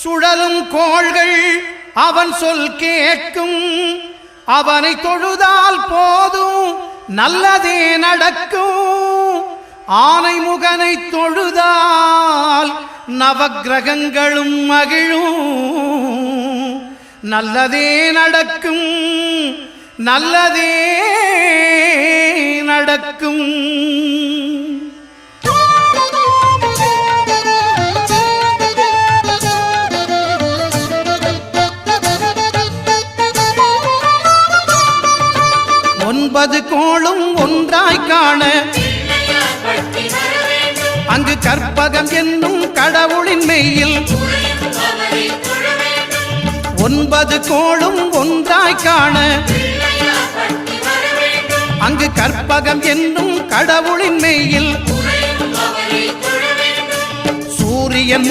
சுழலும் கோள்கள் அவன் சொல் கேட்கும். அவனை தொழுதால் போதும் நல்லதே நடக்கும். ஆனை முகனை தொழுதால் நவக்கிரகங்களும் மகிழும். நல்லதே நடக்கும், நல்லதே நடக்கும். ஒன்பது கோளும் ஒன்றாய் காண அங்கு கற்பகம் என்னும் கடவுளின் மெய்யில். ஒன்பது கோளும் ஒன்றாய் காண அங்கு கற்பகம் என்னும் கடவுளின் மெய்யில். சூரியன்